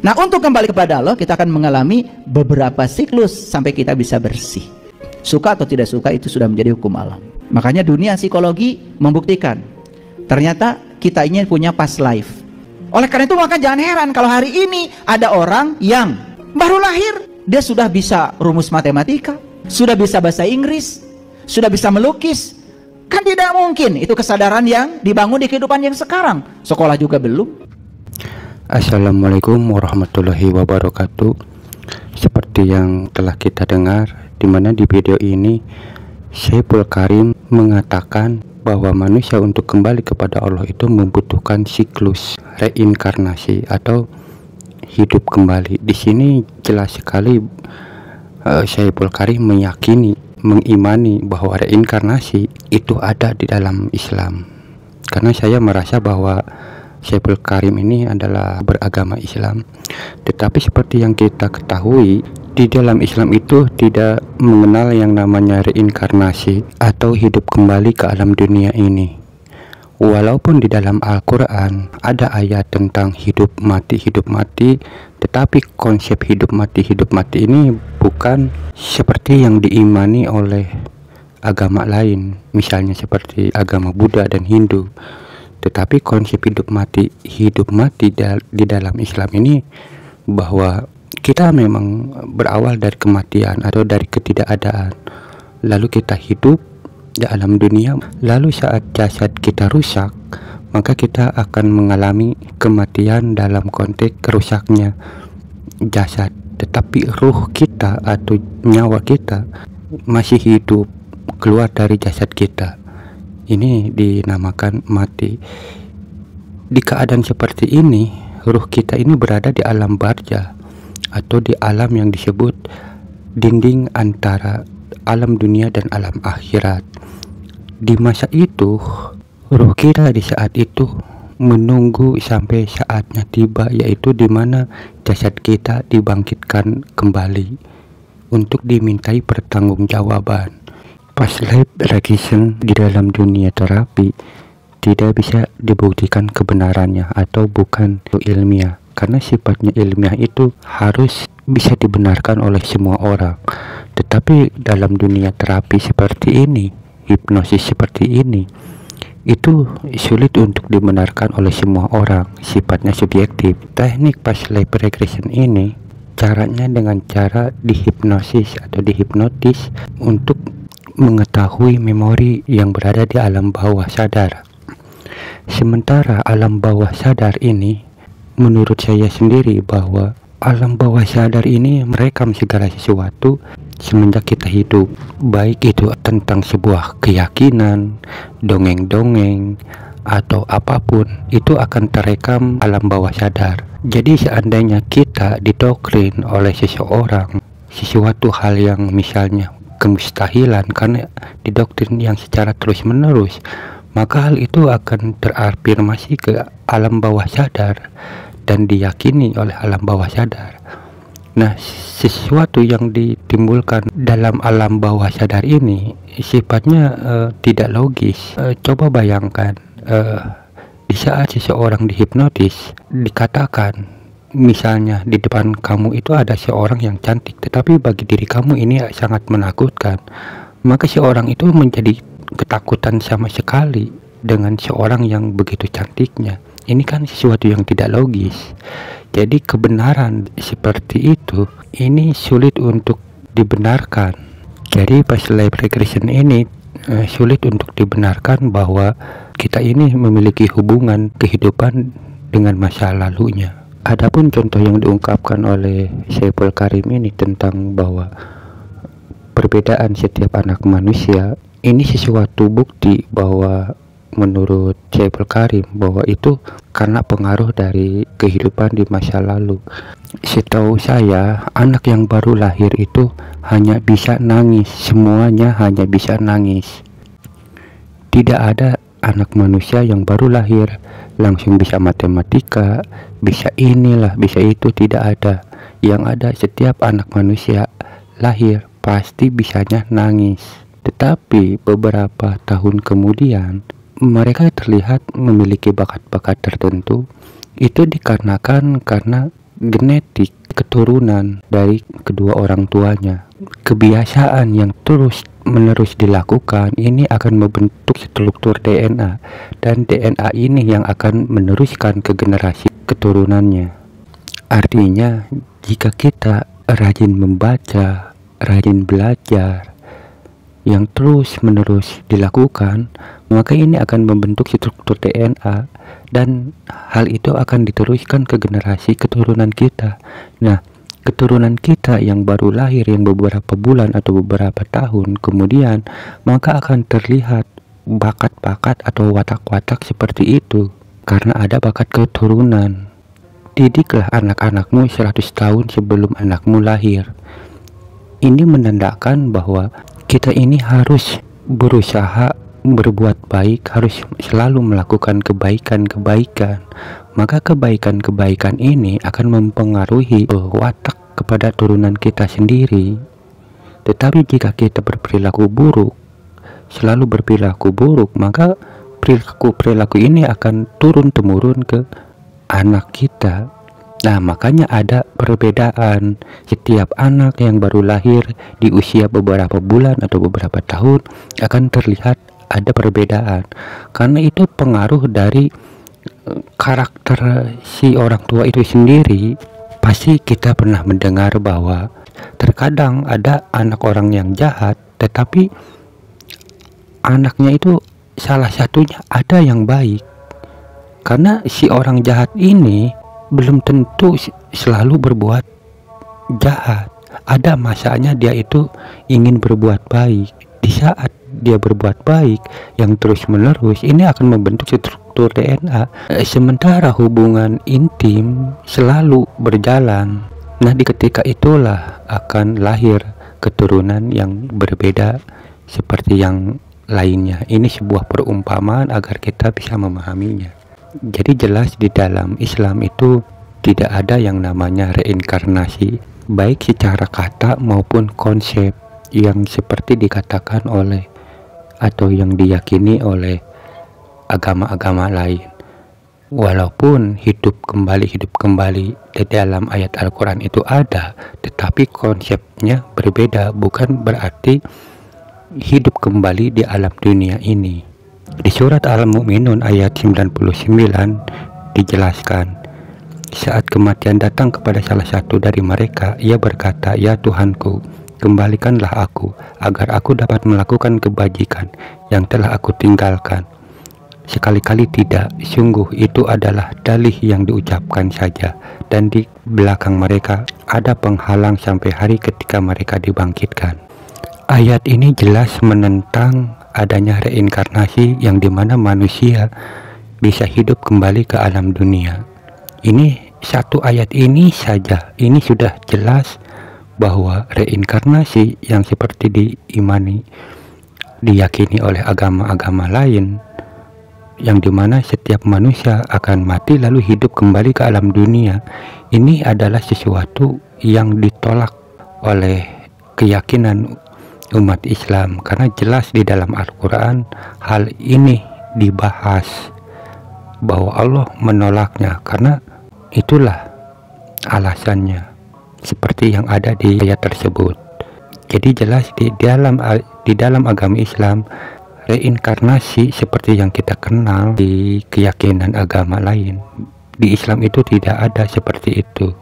Nah, untuk kembali kepada Allah, kita akan mengalami beberapa siklus sampai kita bisa bersih. Suka atau tidak suka itu sudah menjadi hukum alam. Makanya dunia psikologi membuktikan ternyata kita ini punya past life. Oleh karena itu maka jangan heran kalau hari ini ada orang yang baru lahir, dia sudah bisa rumus matematika, sudah bisa bahasa Inggris, sudah bisa melukis. Kan tidak mungkin itu kesadaran yang dibangun di kehidupan yang sekarang. Sekolah juga belum. Assalamualaikum warahmatullahi wabarakatuh. Seperti yang telah kita dengar, di mana di video ini Syekhul Karim mengatakan bahwa manusia untuk kembali kepada Allah itu membutuhkan siklus reinkarnasi atau hidup kembali. Di sini jelas sekali Syekhul Karim meyakini, mengimani bahwa reinkarnasi itu ada di dalam Islam. Karena saya merasa bahwa Syekhul Karim ini adalah beragama Islam. Tetapi seperti yang kita ketahui, di dalam Islam itu tidak mengenal yang namanya reinkarnasi atau hidup kembali ke alam dunia ini. Walaupun di dalam Al-Quran ada ayat tentang hidup mati, tetapi konsep hidup mati ini bukan seperti yang diimani oleh agama lain, misalnya seperti agama Buddha dan Hindu. Tetapi konsep hidup mati di dalam Islam ini bahwa kita memang berawal dari kematian atau dari ketidakadaan, lalu kita hidup di alam dunia, lalu saat jasad kita rusak, maka kita akan mengalami kematian dalam konteks rusaknya jasad, tetapi ruh kita atau nyawa kita masih hidup keluar dari jasad kita. Ini dinamakan mati. Di keadaan seperti ini, ruh kita ini berada di alam barzah atau di alam yang disebut dinding antara alam dunia dan alam akhirat. Di masa itu, ruh kita di saat itu menunggu sampai saatnya tiba, yaitu di mana jasad kita dibangkitkan kembali untuk dimintai pertanggungjawaban. Past life regression di dalam dunia terapi tidak bisa dibuktikan kebenarannya atau bukan ilmiah, karena sifatnya ilmiah itu harus bisa dibenarkan oleh semua orang. Tetapi dalam dunia terapi seperti ini, hipnosis seperti ini, itu sulit untuk dibenarkan oleh semua orang, sifatnya subjektif. Teknik past life regression ini caranya dengan cara dihipnosis atau dihipnotis untuk mengetahui memori yang berada di alam bawah sadar. Sementara alam bawah sadar ini, menurut saya sendiri bahwa alam bawah sadar ini merekam segala sesuatu semenjak kita hidup, baik itu tentang sebuah keyakinan, dongeng-dongeng, atau apapun, itu akan terekam alam bawah sadar. Jadi seandainya kita didoktrin oleh seseorang sesuatu hal yang misalnya kemustahilan karena didoktrin yang secara terus menerus, maka hal itu akan terafirmasi ke alam bawah sadar dan diyakini oleh alam bawah sadar. Nah, sesuatu yang ditimbulkan dalam alam bawah sadar ini sifatnya tidak logis. Coba bayangkan di saat seseorang dihipnotis, dikatakan misalnya di depan kamu itu ada seorang yang cantik, tetapi bagi diri kamu ini sangat menakutkan, maka seorang itu menjadi ketakutan sama sekali dengan seorang yang begitu cantiknya. Ini kan sesuatu yang tidak logis. Jadi kebenaran seperti itu ini sulit untuk dibenarkan. Jadi past life regression ini sulit untuk dibenarkan bahwa kita ini memiliki hubungan kehidupan dengan masa lalunya. Adapun contoh yang diungkapkan oleh Syekhul Karim ini tentang bahwa perbedaan setiap anak manusia, ini sesuatu bukti bahwa menurut Syekhul Karim bahwa itu karena pengaruh dari kehidupan di masa lalu. Setahu saya, anak yang baru lahir itu hanya bisa nangis, semuanya hanya bisa nangis. Tidak ada anak manusia yang baru lahir langsung bisa matematika, bisa inilah, bisa itu, tidak ada. Yang ada setiap anak manusia lahir pasti bisanya nangis. Tetapi beberapa tahun kemudian mereka terlihat memiliki bakat-bakat tertentu. Itu dikarenakan karena genetik keturunan dari kedua orang tuanya. Kebiasaan yang terus menerus dilakukan ini akan membentuk struktur DNA, dan DNA ini yang akan meneruskan ke generasi keturunannya. Artinya, jika kita rajin membaca, rajin belajar, yang terus menerus dilakukan, maka ini akan membentuk struktur DNA, dan hal itu akan diteruskan ke generasi keturunan kita. Nah, keturunan kita yang baru lahir, yang beberapa bulan atau beberapa tahun kemudian, maka akan terlihat bakat-bakat atau watak-watak seperti itu karena ada bakat keturunan. Didiklah anak-anakmu 100 tahun sebelum anakmu lahir. Ini menandakan bahwa kita ini harus berusaha berbuat baik, harus selalu melakukan kebaikan-kebaikan. Maka kebaikan-kebaikan ini akan mempengaruhi watak kepada turunan kita sendiri. Tetapi jika kita berperilaku buruk, selalu berperilaku buruk, maka perilaku ini akan turun-temurun ke anak kita. Nah, makanya ada perbedaan. Setiap anak yang baru lahir di usia beberapa bulan atau beberapa tahun akan terlihat ada perbedaan, karena itu pengaruh dari karakter si orang tua itu sendiri. Pasti kita pernah mendengar bahwa terkadang ada anak orang yang jahat, tetapi anaknya itu salah satunya ada yang baik, karena si orang jahat ini belum tentu selalu berbuat jahat. Ada masanya dia itu ingin berbuat baik. Di saat dia berbuat baik yang terus menerus, ini akan membentuk struktur DNA. Sementara hubungan intim selalu berjalan. Nah, di ketika itulah akan lahir keturunan yang berbeda seperti yang lainnya. Ini sebuah perumpamaan agar kita bisa memahaminya. Jadi jelas di dalam Islam itu tidak ada yang namanya reinkarnasi, baik secara kata maupun konsep yang seperti dikatakan oleh atau yang diyakini oleh agama-agama lain. Walaupun hidup kembali di dalam ayat Al-Quran itu ada, tetapi konsepnya berbeda, bukan berarti hidup kembali di alam dunia ini. Di surat Al-Mu'minun ayat 99 dijelaskan, saat kematian datang kepada salah satu dari mereka, ia berkata, "Ya Tuhanku, kembalikanlah aku, agar aku dapat melakukan kebajikan yang telah aku tinggalkan." Sekali-kali tidak, sungguh itu adalah dalih yang diucapkan saja, dan di belakang mereka ada penghalang sampai hari ketika mereka dibangkitkan. Ayat ini jelas menentang adanya reinkarnasi yang dimana manusia bisa hidup kembali ke alam dunia. Ini satu ayat ini saja, ini sudah jelas bahwa reinkarnasi yang seperti diyakini oleh agama-agama lain, yang dimana setiap manusia akan mati lalu hidup kembali ke alam dunia, ini adalah sesuatu yang ditolak oleh keyakinan umat Islam, karena jelas di dalam Al-Quran hal ini dibahas bahwa Allah menolaknya, karena itulah alasannya seperti yang ada di ayat tersebut. Jadi jelas di dalam agama Islam reinkarnasi seperti yang kita kenal di keyakinan agama lain, di Islam itu tidak ada seperti itu.